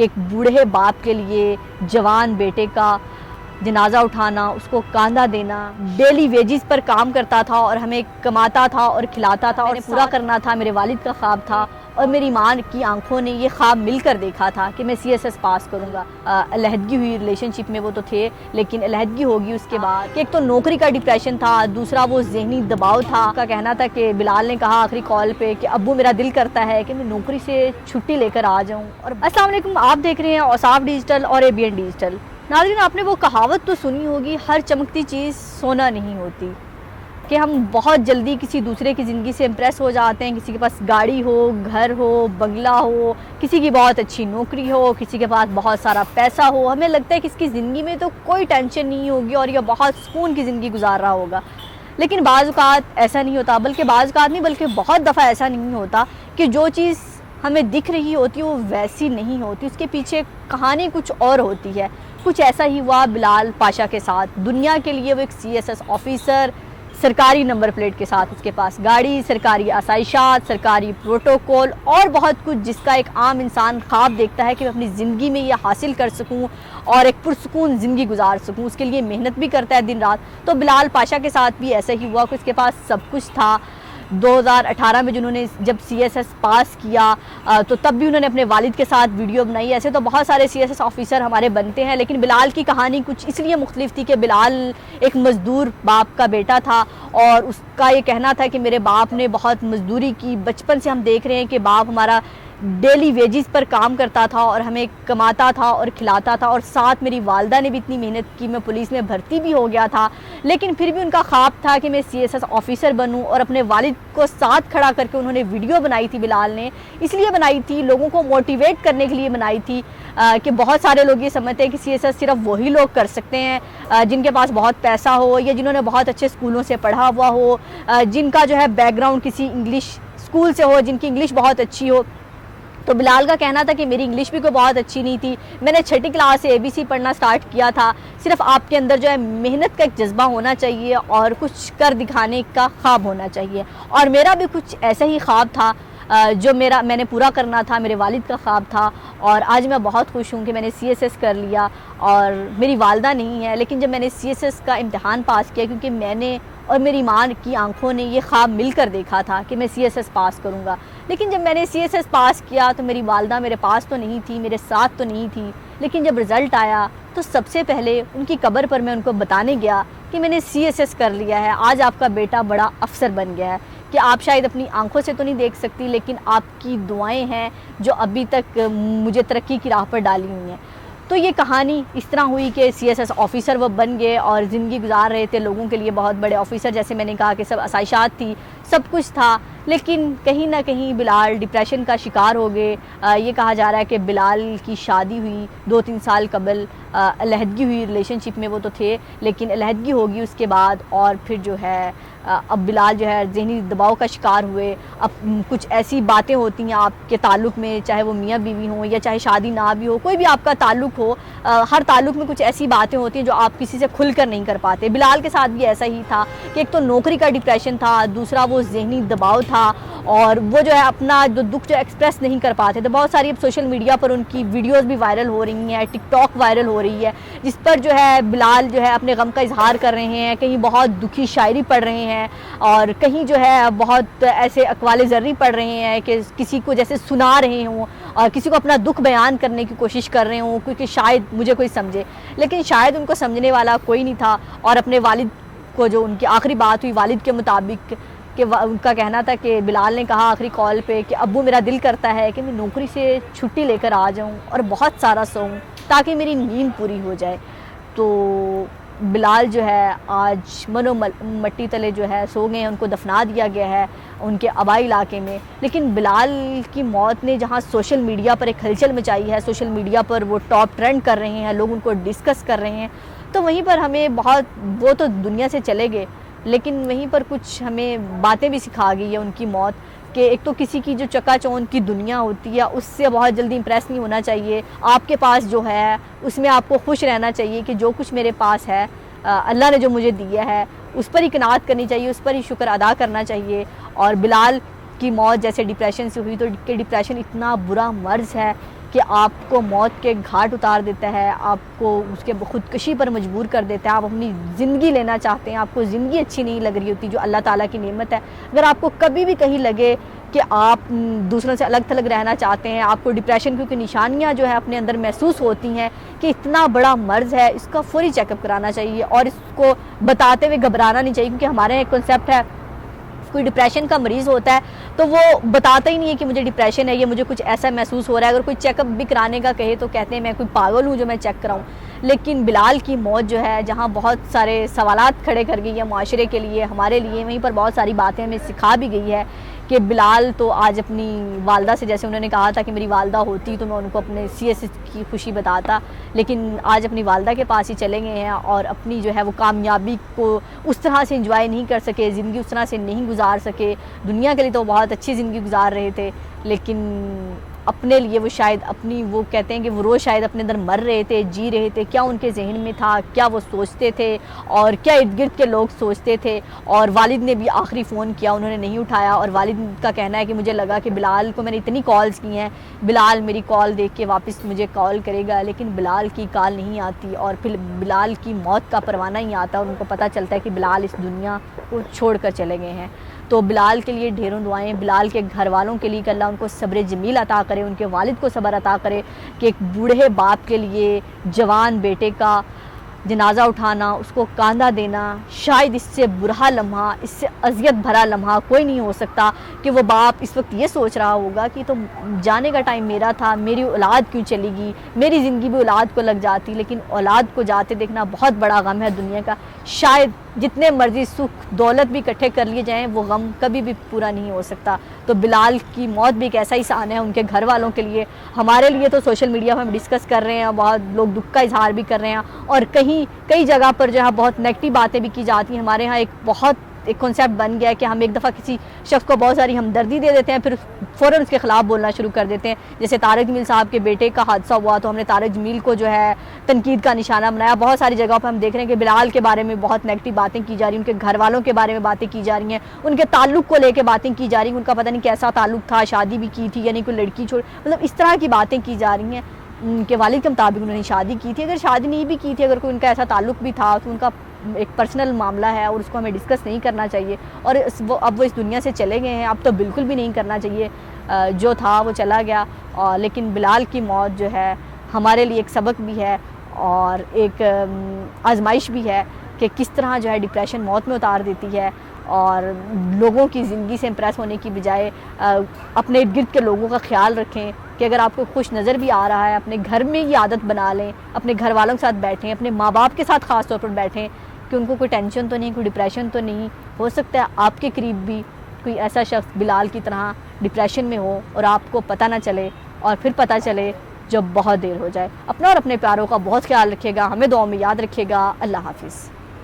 ایک بوڑھے باپ کے لیے جوان بیٹے کا جنازہ اٹھانا، اس کو کاندھا دینا، ڈیلی ویجز پر کام کرتا تھا اور ہمیں کماتا تھا اور کھلاتا تھا، اور پورا کرنا تھا میرے والد کا خواب تھا، اور میری ماں کی آنکھوں نے یہ خواب مل کر دیکھا تھا کہ میں سی ایس ایس پاس کروں گا۔ علیحدگی ہوئی، ریلیشن شپ میں وہ تو تھے لیکن علیحدگی ہوگی اس کے بعد کہ ایک تو نوکری کا ڈپریشن تھا، دوسرا وہ ذہنی دباؤ تھا۔ کا کہنا تھا کہ بلال نے کہا آخری کال پہ کہ ابو میرا دل کرتا ہے کہ میں نوکری سے چھٹی لے کر آ جاؤں۔ اور السلام علیکم، آپ دیکھ رہے ہیں اوصاف ڈیجیٹل اور اے بی این ڈیجیٹل۔ ناظرین، آپ نے وہ کہاوت تو سنی ہوگی، ہر چمکتی چیز سونا نہیں ہوتی، کہ ہم بہت جلدی کسی دوسرے کی زندگی سے امپریس ہو جاتے ہیں، کسی کے پاس گاڑی ہو، گھر ہو، بنگلہ ہو، کسی کی بہت اچھی نوکری ہو، کسی کے پاس بہت سارا پیسہ ہو، ہمیں لگتا ہے کہ اس کی زندگی میں تو کوئی ٹینشن نہیں ہوگی اور یہ بہت سکون کی زندگی گزار رہا ہوگا۔ لیکن بعض اوقات ایسا نہیں ہوتا، بلکہ بعض اوقات نہیں بلکہ بہت دفعہ ایسا نہیں ہوتا کہ جو چیز ہمیں دکھ رہی ہوتی وہ ویسی نہیں ہوتی، اس کے پیچھے کہانی کچھ اور ہوتی ہے۔ کچھ ایسا ہی ہوا بلال پاشا کے ساتھ۔ دنیا کے لیے وہ ایک سی ایس ایس آفیسر، سرکاری نمبر پلیٹ کے ساتھ، اس کے پاس گاڑی، سرکاری آسائشات، سرکاری پروٹوکول اور بہت کچھ، جس کا ایک عام انسان خواب دیکھتا ہے کہ میں اپنی زندگی میں یہ حاصل کر سکوں اور ایک پرسکون زندگی گزار سکوں، اس کے لیے محنت بھی کرتا ہے دن رات۔ تو بلال پاشا کے ساتھ بھی ایسا ہی ہوا کہ اس کے پاس سب کچھ تھا۔ 2018 میں جنہوں نے جب سی ایس ایس پاس کیا تو تب بھی انہوں نے اپنے والد کے ساتھ ویڈیو بنائی۔ ایسے تو بہت سارے سی ایس ایس آفیسر ہمارے بنتے ہیں، لیکن بلال کی کہانی کچھ اس لیے مختلف تھی کہ بلال ایک مزدور باپ کا بیٹا تھا، اور اس کا یہ کہنا تھا کہ میرے باپ نے بہت مزدوری کی۔ بچپن سے ہم دیکھ رہے ہیں کہ باپ ہمارا ڈیلی ویجز پر کام کرتا تھا اور ہمیں کماتا تھا اور کھلاتا تھا، اور ساتھ میری والدہ نے بھی اتنی محنت کی، میں پولیس میں بھرتی بھی ہو گیا تھا، لیکن پھر بھی ان کا خواب تھا کہ میں سی ایس ایس آفیسر بنوں، اور اپنے والد کو ساتھ کھڑا کر کے انہوں نے ویڈیو بنائی تھی۔ بلال نے اس لیے بنائی تھی، لوگوں کو موٹیویٹ کرنے کے لیے بنائی تھی کہ بہت سارے لوگ یہ سمجھتے ہیں کہ سی ایس ایس صرف وہی لوگ کر سکتے ہیں جن کے پاس بہت پیسہ ہو، یا جنہوں نے بہت اچھے اسکولوں سے پڑھا ہوا ہو، جن کا جو ہے بیک گراؤنڈ کسی انگلش اسکول سے ہو، جن کی انگلش بہت اچھی ہو۔ تو بلال کا کہنا تھا کہ میری انگلش بھی کوئی بہت اچھی نہیں تھی، میں نے 6ٹھی کلاس سے اے بی سی پڑھنا سٹارٹ کیا تھا۔ صرف آپ کے اندر جو ہے محنت کا ایک جذبہ ہونا چاہیے اور کچھ کر دکھانے کا خواب ہونا چاہیے، اور میرا بھی کچھ ایسا ہی خواب تھا جو میں نے پورا کرنا تھا، میرے والد کا خواب تھا، اور آج میں بہت خوش ہوں کہ میں نے سی ایس ایس کر لیا۔ اور میری والدہ نہیں ہے، لیکن جب میں نے سی ایس ایس کا امتحان پاس کیا، کیونکہ میں نے اور میری ماں کی آنکھوں نے یہ خواب مل کر دیکھا تھا کہ میں سی ایس ایس پاس کروں گا، لیکن جب میں نے سی ایس ایس پاس کیا تو میری والدہ میرے پاس تو نہیں تھی، میرے ساتھ تو نہیں تھی، لیکن جب رزلٹ آیا تو سب سے پہلے ان کی قبر پر میں ان کو بتانے گیا کہ میں نے سی ایس ایس کر لیا ہے، آج آپ کا بیٹا بڑا افسر بن گیا ہے، کہ آپ شاید اپنی آنکھوں سے تو نہیں دیکھ سکتی، لیکن آپ کی دعائیں ہیں جو ابھی تک مجھے ترقی کی راہ پر ڈالی ہوئی ہیں۔ تو یہ کہانی اس طرح ہوئی کہ سی ایس ایس آفیسر وہ بن گئے اور زندگی گزار رہے تھے، لوگوں کے لیے بہت بڑے آفیسر، جیسے میں نے کہا کہ سب آسائشات تھی، سب کچھ تھا، لیکن کہیں نہ کہیں بلال ڈپریشن کا شکار ہو گئے۔ یہ کہا جا رہا ہے کہ بلال کی شادی ہوئی 2-3 سال قبل، علیحدگی ہوئی، ریلیشن شپ میں وہ تو تھے لیکن علیحدگی ہوگی اس کے بعد، اور پھر جو ہے اب بلال جو ہے ذہنی دباؤ کا شکار ہوئے۔ اب کچھ ایسی باتیں ہوتی ہیں آپ کے تعلق میں، چاہے وہ میاں بیوی ہوں یا چاہے شادی نہ بھی ہو، کوئی بھی آپ کا تعلق ہو، ہر تعلق میں کچھ ایسی باتیں ہوتی ہیں جو آپ کسی سے کھل کر نہیں کر پاتے۔ بلال کے ساتھ بھی ایسا ہی تھا کہ ایک تو نوکری کا ڈپریشن تھا، دوسرا وہ ذہنی دباؤ تھا، اور وہ جو ہے اپنا جو دکھ جو ایکسپریس نہیں کر پاتے تھے۔ بہت ساری اب سوشل میڈیا پر ان کی ویڈیوز بھی وائرل ہو رہی ہیں، ٹک ٹاک وائرل ہو رہی ہے، جس پر جو ہے بلال جو ہے اپنے غم کا اظہار کر رہے ہیں، کہیں بہت دکھی شاعری پڑھ رہے ہیں، اور کہیں جو ہے بہت ایسے اقوال زرعی پڑھ رہے ہیں کہ کسی کو جیسے سنا رہے ہوں اور کسی کو اپنا دکھ بیان کرنے کی کوشش کر رہے ہوں، کیونکہ شاید مجھے کوئی سمجھے، لیکن شاید ان کو سمجھنے والا کوئی نہیں تھا۔ اور اپنے والد کو جو ان کی آخری بات ہوئی والد کے مطابق، کہ ان کا کہنا تھا کہ بلال نے کہا آخری کال پہ کہ ابو میرا دل کرتا ہے کہ میں نوکری سے چھٹی لے کر آ جاؤں اور بہت سارا سوؤں تاکہ میری نیند پوری ہو جائے۔ تو بلال جو ہے آج منو مٹی تلے جو ہے سو گئے ہیں، ان کو دفنا دیا گیا ہے ان کے آبائی علاقے میں۔ لیکن بلال کی موت نے جہاں سوشل میڈیا پر ایک ہلچل مچائی ہے، سوشل میڈیا پر وہ ٹاپ ٹرینڈ کر رہے ہیں، لوگ ان کو ڈسکس کر رہے ہیں، تو وہیں پر ہمیں بہت، وہ تو دنیا سے چلے گئے لیکن وہیں پر کچھ ہمیں باتیں بھی سکھا گئی ہے ان کی موت، کہ ایک تو کسی کی جو چکا چوند کی دنیا ہوتی ہے اس سے بہت جلدی امپریس نہیں ہونا چاہیے۔ آپ کے پاس جو ہے اس میں آپ کو خوش رہنا چاہیے کہ جو کچھ میرے پاس ہے اللہ نے جو مجھے دیا ہے اس پر ہی قناعت کرنی چاہیے، اس پر ہی شکر ادا کرنا چاہیے۔ اور بلال کی موت جیسے ڈپریشن سے ہوئی، تو کہ ڈپریشن اتنا برا مرض ہے کہ آپ کو موت کے گھاٹ اتار دیتا ہے، آپ کو اس کے خودکشی پر مجبور کر دیتا ہے، آپ اپنی زندگی لینا چاہتے ہیں، آپ کو زندگی اچھی نہیں لگ رہی ہوتی جو اللہ تعالیٰ کی نعمت ہے، اگر آپ کو کبھی بھی کہیں لگے کہ آپ دوسروں سے الگ تھلگ رہنا چاہتے ہیں، آپ کو ڈپریشن کیونکہ نشانیاں جو ہے اپنے اندر محسوس ہوتی ہیں کہ اتنا بڑا مرض ہے، اس کا فوری چیک اپ کرانا چاہیے اور اس کو بتاتے ہوئے گھبرانا نہیں چاہیے، کیونکہ ہمارے ایک کنسیپٹ ہے کوئی ڈپریشن کا مریض ہوتا ہے تو وہ بتاتا ہی نہیں ہے کہ مجھے ڈپریشن ہے، یہ مجھے کچھ ایسا محسوس ہو رہا ہے، اگر کوئی چیک اپ بھی کرانے کا کہے تو کہتے ہیں میں کوئی پاگل ہوں جو میں چیک کراؤں۔ لیکن بلال کی موت جو ہے جہاں بہت سارے سوالات کھڑے کر گئی ہے معاشرے کے لیے، ہمارے لیے، وہیں پر بہت ساری باتیں ہمیں سکھا بھی گئی ہے کہ بلال تو آج اپنی والدہ سے، جیسے انہوں نے کہا تھا کہ میری والدہ ہوتی تو میں ان کو اپنے CS کی خوشی بتاتا، لیکن آج اپنی والدہ کے پاس ہی چلے گئے ہیں اور اپنی جو ہے وہ کامیابی کو اس طرح سے انجوائے نہیں کر سکے، زندگی اس طرح سے نہیں گزار سکے۔ دنیا کے لیے تو بہت اچھی زندگی گزار رہے تھے، لیکن اپنے لیے وہ شاید اپنی، وہ کہتے ہیں کہ وہ روز شاید اپنے اندر مر رہے تھے، جی رہے تھے، کیا ان کے ذہن میں تھا، کیا وہ سوچتے تھے اور کیا ارد گرد کے لوگ سوچتے تھے۔ اور والد نے بھی آخری فون کیا، انہوں نے نہیں اٹھایا، اور والد کا کہنا ہے کہ مجھے لگا کہ بلال کو میں نے اتنی کالز کی ہیں، بلال میری کال دیکھ کے واپس مجھے کال کرے گا، لیکن بلال کی کال نہیں آتی، اور پھر بلال کی موت کا پروانہ ہی آتا ہے اور ان کو پتہ چلتا ہے کہ بلال اس دنیا کو چھوڑ کر چلے گئے ہیں۔ تو بلال کے لیے ڈھیروں دعائیں، بلال کے گھر والوں کے لیے کہ اللہ ان کو صبر جمیل عطا کرے، ان کے والد کو صبر عطا کرے کہ ایک بوڑھے باپ کے لیے جوان بیٹے کا جنازہ اٹھانا، اس کو کاندھا دینا، شاید اس سے برا لمحہ، اس سے اذیت بھرا لمحہ کوئی نہیں ہو سکتا کہ وہ باپ اس وقت یہ سوچ رہا ہوگا کہ تو جانے کا ٹائم میرا تھا، میری اولاد کیوں چلی گئی، میری زندگی بھی اولاد کو لگ جاتی، لیکن اولاد کو جاتے دیکھنا بہت بڑا غم ہے دنیا کا، شاید جتنے مرضی سکھ دولت بھی اکٹھے کر لیے جائیں وہ غم کبھی بھی پورا نہیں ہو سکتا۔ تو بلال کی موت بھی ایک ایسا ہی سان ہے ان کے گھر والوں کے لیے، ہمارے لیے تو سوشل میڈیا پہ ہم ڈسکس کر رہے ہیں، بہت لوگ دکھ کا اظہار بھی کر رہے ہیں، اور کئی جگہ پر جو ہے بہت نیگیٹو باتیں بھی کی جاتی ہیں۔ ہمارے ہاں ایک کنسیپٹ بن گیا ہے کہ ہم ایک دفعہ کسی شخص کو بہت ساری ہمدردی دے دیتے ہیں، پھر فوراً اس کے خلاف بولنا شروع کر دیتے ہیں۔ جیسے طارق جمیل صاحب کے بیٹے کا حادثہ ہوا تو ہم نے طارق جمیل کو جو ہے تنقید کا نشانہ بنایا، بہت ساری جگہوں پہ ہم دیکھ رہے ہیں کہ بلال کے بارے میں بہت نیگیٹو باتیں کی جا رہی ہیں، ان کے گھر والوں کے بارے میں باتیں کی جا رہی ہیں، ان کے تعلق کو لے کے باتیں کی جا رہی ہیں، ان کا پتہ نہیں کیسا تعلق تھا، شادی بھی کی تھی یعنی کوئی لڑکی چھوڑ، مطلب اس طرح کی باتیں کی جا رہی ہیں۔ ان کے والد کے مطابق انہوں نے شادی کی تھی، اگر شادی نہیں بھی کی تھی، اگر کوئی ان کا ایسا تعلق بھی تھا تو ان کا ایک پرسنل معاملہ ہے اور اس کو ہمیں ڈسکس نہیں کرنا چاہیے، اور اب وہ اس دنیا سے چلے گئے ہیں، اب تو بالکل بھی نہیں کرنا چاہیے، جو تھا وہ چلا گیا۔ لیکن بلال کی موت جو ہے ہمارے لیے ایک سبق بھی ہے اور ایک آزمائش بھی ہے کہ کس طرح جو ہے ڈپریشن موت میں اتار دیتی ہے، اور لوگوں کی زندگی سے امپریس ہونے کی بجائے اپنے ارد گرد کے لوگوں کا خیال رکھیں کہ اگر آپ کو خوش نظر بھی آ رہا ہے اپنے گھر میں یہ عادت بنا لیں، اپنے گھر والوں کے ساتھ بیٹھیں، اپنے ماں باپ کے ساتھ خاص طور پر بیٹھیں کہ ان کو کوئی ٹینشن تو نہیں، کوئی ڈپریشن تو نہیں، ہو سکتا ہے آپ کے قریب بھی کوئی ایسا شخص بلال کی طرح ڈپریشن میں ہو اور آپ کو پتہ نہ چلے، اور پھر پتہ چلے جب بہت دیر ہو جائے۔ اپنا اور اپنے پیاروں کا بہت خیال رکھیے گا، ہمیں دعاؤں میں یاد رکھیے گا۔ اللہ حافظ۔